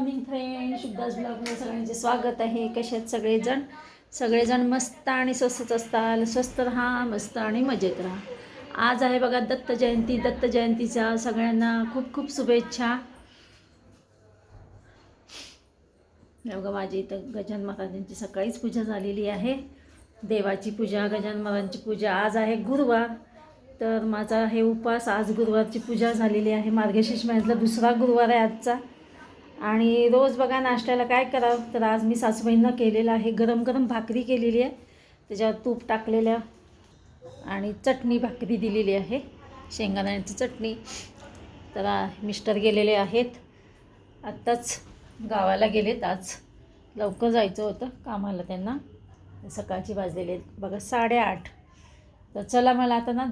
Morning friend, शुद्धास ब्लॉगमध्ये सगळ्यांचे स्वागत आहे. कसे आहेत सगळेजण? सगळेजण मस्त आणि स्वस्तच असताल. स्वस्त राहा, मस्त आणि मजेत राहा. आज आहे बघा दत्त जयंती. दत्त जयंतीच्या सगळ्यांना खूप खूप शुभेच्छा. बघा माझी इथं गजानन महाराजांची सकाळीच पूजा झालेली आहे. देवाची पूजा, गजानन महाराजांची पूजा. आज आहे गुरुवार, तर माझा हे उपास. आज गुरुवारची पूजा झालेली आहे. मार्गशीर्ष महिन्यातला दुसरा गुरुवार आहे आजचा. आणि रोज बघा नाश्त्याला काय करावं, तर आज मी सासूबाईंना केलेलं आहे गरम गरम भाकरी केलेली आहे, त्याच्यावर तूप टाकलेलं आणि चटणी भाकरी दिलेली आहे, शेंगदाण्याची चटणी. तर मिस्टर गेलेले आहेत, आत्ताच गावाला गेलेत. आज लवकर जायचं होतं कामाला त्यांना. सकाळची वाजलेले आहेत बघा 8:30. तर चला मला आता ना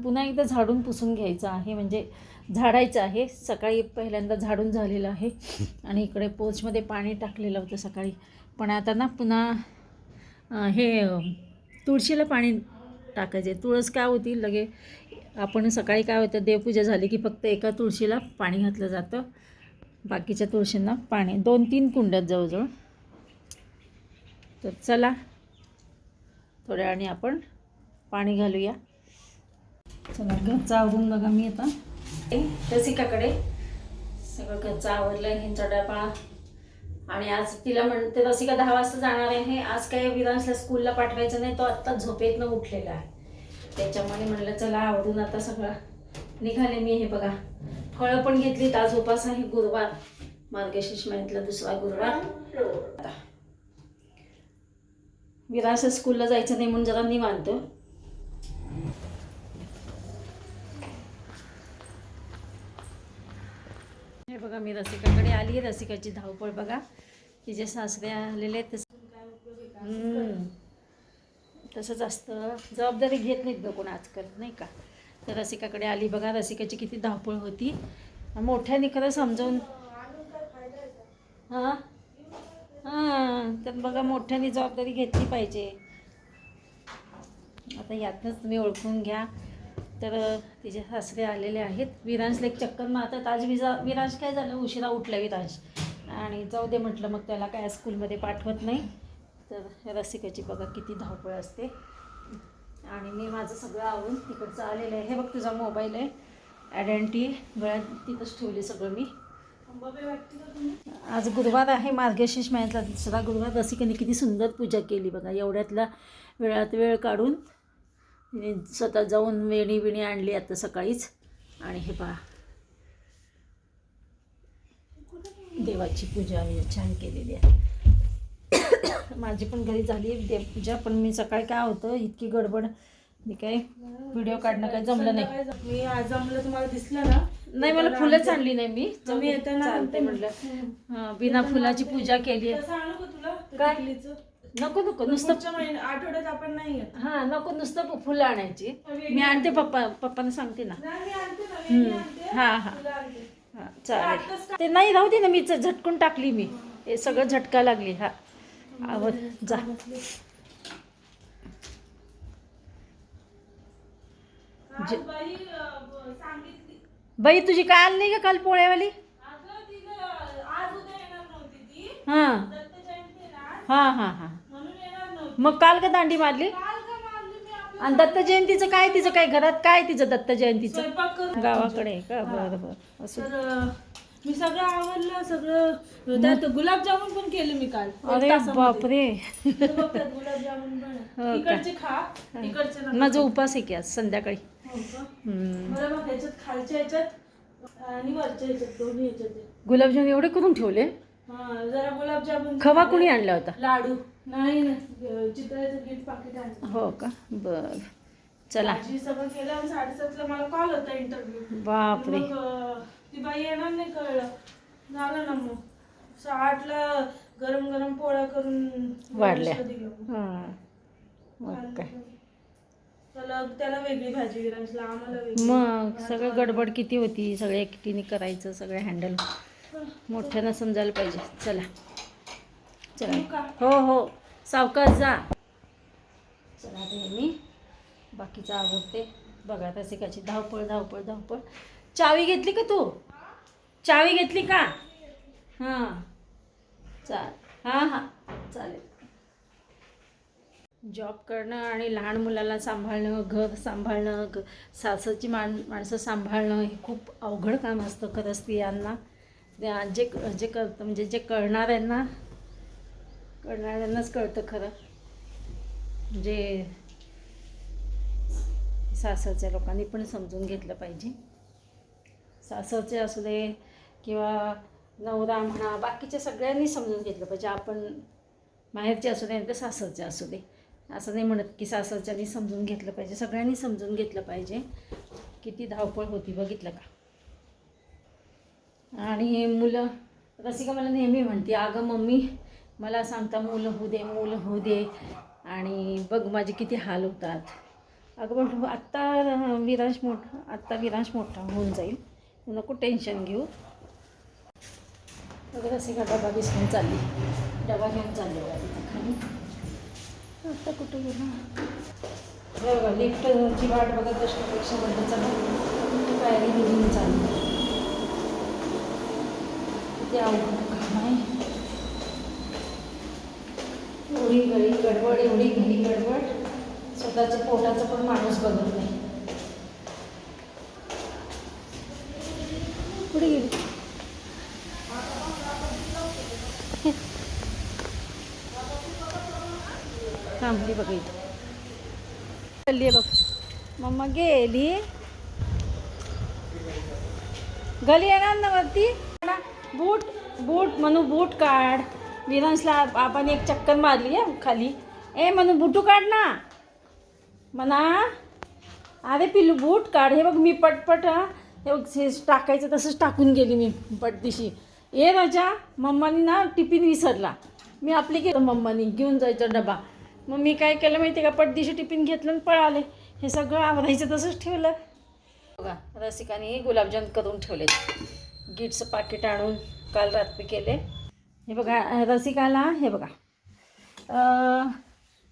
पुन्हा एकदा झाडून पुसून घ्यायचं आहे, म्हणजे झाडायचं आहे. सकाळी पहिल्यांदा झाडून झालेलं आहे आणि इकडे पोर्चमध्ये पाणी टाकलेलं होतं सकाळी. पण आता ना पुन्हा हे तुळशीला पाणी टाकायचे. तुळस काय होती, लगे आपण सकाळी काय होतं, देवपूजा झाली की फक्त एका तुळशीला पाणी घातलं जातं, बाकीच्या तुळशींना पाणी 2-3 कुंड्यात जवळजवळ. तर चला थोड्या वेळाने आपण पाणी घालूया. चला घरचं आवरून बघा मी आता रसिकाकडे सगळं घरचं आवरलं. ह्यांचा डबा. आणि आज तिला म्हणते रसिका 10 वाजता जाणार आहे. आज काय विरांशला स्कूलला पाठवायचं नाही, तो आत्ता झोपेतनं उठलेला आहे. त्याच्यामुळे म्हणलं चला आवरून आता सगळं निघाले मी. हे बघा फळं पण घेतलीत. आज उपास आहे, गुरुवार, मार्गशीर्ष महिन्यातला दुसरा गुरुवार. आता विरांश स्कूलला जायचं नाही म्हणून जरा निवांत. हे बघा मी रसिकाकडे आली. रसिकाची धावपळ बघा. तिचे सासरे आलेले तसंच असतं, जबाबदारी घेत नाहीत बघ कोण आजकाल, नाही का. तर रसिकाकडे आली बघा. रसिकाची किती धावपळ होती. मोठ्याने खरं समजावून तर बघा मोठ्याने जबाबदारी घेतली पाहिजे. आता यातनंच तुम्ही ओळखून घ्या. तर तिचे सासरे आलेले आहेत. विरांशला एक चक्कर मारतात. आज विरांश काय झालं, उशिरा उठला विरांश. आणि जाऊ दे म्हटलं, मग त्याला काय स्कूलमध्ये पाठवत नाही. तर रसिकाची बघा किती धावपळ असते. आणि मी माझं सगळं आवरून तिकडचं आलेलं आहे. हे बघ तुझा मोबाईल आहे, आयडेंटिटी गळ्यात तिथंच ठेवली सगळं मी. आज गुरुवार आहे, मार्गशीर्ष महिन्यातला दुसरा गुरुवार. रसिकाने किती सुंदर पूजा केली बघा. एवढ्यातला वेळात वेळ काढून तिने स्वतः जाऊन वेणी आणली आता सकाळीच. आणि हे पहा देवाची पूजा छान केलेली आहे. माझी पण घरी झाली देवपूजा. पण मी सकाळी काय होतं, इतकी गडबड, मी काय व्हिडिओ काढणं काय जमलं नाही. मी आज जमलं तुम्हाला दिसलं ना. नाही मला फुलंच आणली नाही मी. मी येताना म्हटलं बिना फुलाची पूजा केली. काय नको नुसतं आठवड्यात आपण नाही. नको नुसतं फुलं आणायची. मी आणते, पप्पांना सांगते ना. चालेल. ते नाही राहू दे ना, मी झटकून टाकली. मी हे सगळं झटका लागली. आवड जा. बाई तुझी काय आली नाही का काल पोळ्यावाली? मग काल का दांडी मारली? आणि दत्त जयंतीचं काय, तिचं काय घरात काय तिचं दत्त जयंतीचं? गावाकडे का? बरं असं. मी सगळं आवडलं. सगळं त्यात गुलाबजामुन पण केले मी काल. अरे बापरे. गुलाबजामुन पण इकडचे खा, इकडचे माझा उपास आहे की आज संध्याकाळी. बरं मग ह्याच्यात खालच्या ह्याच्यात आणि वरच्या ह्याच्यात दोन्ही ह्याच्यात गुलाबजामुन एवढे करून ठेवले. जरा गुलाबजामुन. खवा कुणी आणला होता? लाडू नाही ना, चितळेचं गिफ्ट पाकिट आणलं. हो का, बर. चला सगळं केलं. 7:30ला मला कॉल होता इंटरव्ह्यू. बापरे. ती बाई येणार नाही कळलं. झालं ना मग 8ला गरम गरम पोळ्या करून वाढल्या. मग काय त्याला वेगळी भाजी, विरांशला आम्हाला वेगळी. मग सगळं गडबड किती होती. सगळ्या एकटीने करायचं, सगळं हँडल मोठ्यानं समजायला पाहिजे. चला हो सावकाश जा. चला आता मी बाकीचं आवडते बघा. रसिकाची धावपळ. चावी घेतली का तू? चावी घेतली का? हां हां चालेल. जॉब करणं आणि लहान मुलाला सांभाळणं, घर सांभाळणं, सासरची माणसं सांभाळणं हे खूप अवघड काम असतं खरं स्त्रियांना. जे जे करतं म्हणजे जे करणाऱ्यांनाच कळतं खरं. म्हणजे सासरच्या लोकांनी पण समजून घेतलं पाहिजे. सासरचे असू दे किंवा नवरा म्हणा, बाकीच्या सगळ्यांनी समजून घेतलं पाहिजे. आपण माहेरचे असू दे तर सासरचे असू दे, असं नाही म्हणत की सासरच्यांनी समजून घेतलं पाहिजे. सगळ्यांनी समजून घेतलं पाहिजे. किती धावपळ होती बघितलं का. आणि मुलं, रसिका मला नेहमी म्हणते, अगं मम्मी मला सांगता मुलं होऊ दे, मुलं होऊ दे, आणि बघ माझे किती हाल होतात. अगं म्हटलं आत्ता विरांश मोठा होऊन जाईल, नको टेन्शन घेऊ. अगं रसिका डबा विसरून चालली, डबा घेऊन चालली बघा तिथं खाली. आता कुठं गेला बघा, लिफ्टची वाट बघत बसण्यापेक्षा म्हटलं चला पायरी घेऊन चालली. किती अवघड काम आहे. एवढी घरी गडबड, एवढी घरी गडबड, स्वतःच्या पोटाचं पण माणूस बघत नाही. कुठे गेली थांबली बघ इथं. चालली आहे बघ मम्मा, गेली गली येणार ना वरती. बूट बूट म्हणू, बूट काढ. विरांशला आपण एक चक्कर मारली आहे खाली. ए म्हणू बुटू काढ ना म्हणा. अरे पिल्लू बूट काढ. हे बघ मी पटपट हे बघ हे टाकायचं तसंच टाकून गेली मी पटदिशी. ए राजा, मम्मानी ना टिफिन विसरला. मी आपली केलं मम्मानी घेऊन जायचा डबा. मग मी काय केलं माहिती आहे का, पटदिशी टिफिन घेतलं आणि पळाले. हे सगळं आवरायचं तसंच ठेवलं बघा. रसिकाने गुलाबजाम करून ठेवलेत. गिट्सचं पाकिट आणून काल रात्री केले. हे बघा रसिकाला, हे बघा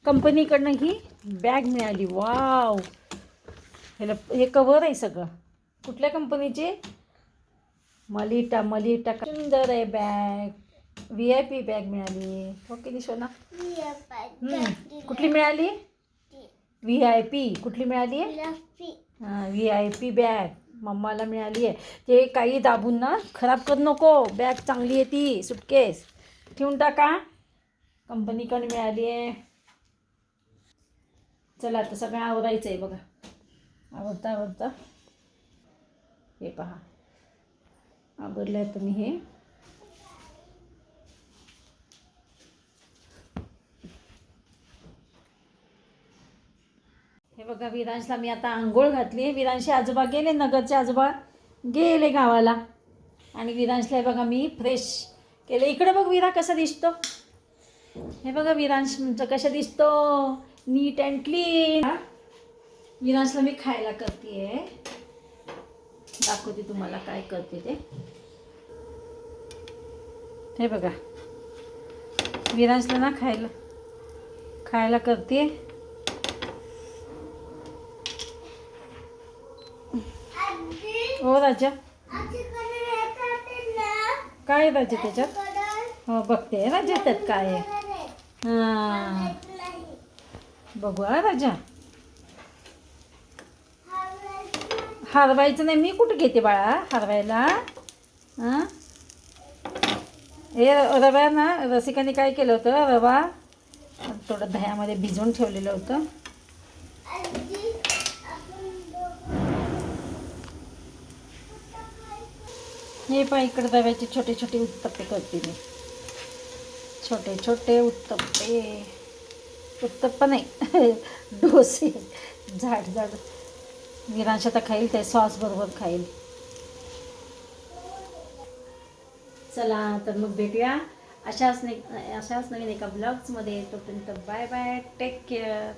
कंपनीकडनं ही बॅग मिळाली. वाव, हे कवर आहे सगळं. कुठल्या कंपनीचे? मलिटा. सुंदर आहे बॅग. VIP बॅग मिळाली. हो की सोना? कुठली मिळाली? VIP. कुठली मिळाली? हां, VIP बॅग मम्माला मिळाली आहे. ते काही दाबून ना खराब करू नको. बॅग चांगली आहे ती. सुटकेस ठेवून टाका. कंपनीकडे मिळाली आहे. चला आता सगळं आवरायचं आहे बघा. आवरता हे पहा, आवरलं आहे तुम्ही. हे बघा विरांशला मी आता आंघोळ घातली आहे. विरांशी आजोबा गेले, नगरचे आजोबा गेले गावाला. आणि विरांशला बघा मी फ्रेश केलं. इकडे बघ विरा कसा दिसतो. हे बघा विरांश कसा दिसतो, नीट अँड क्लीन. विरांशला मी खायला करते, दाखवते तुम्हाला काय करते ते. हे बघा विरांशला ना खायला करते. हो राजा, काय राजा त्याच्यात? हो बघते राजा त्यात काय आहे. हां बघू राजा. हरवायचं नाही. मी कुठं घेते बाळा हरवायला. हां हे रवा ना, रसिकाने काय केलं होतं, रवा थोडं दह्यामध्ये भिजवून ठेवलेलं होतं. हे पहा इकडे रव्याचे छोटे छोटे उत्तप्पे करते मी. छोटे छोटे उत्तप्पा नाही डोसे, झाड विरांश आता खाईल, ते सॉस बरोबर खाईल. चला तर मग भेटूया अशाच नवीन एका ब्लॉग्समध्ये. तोपर्यंत बाय बाय, टेक केअर.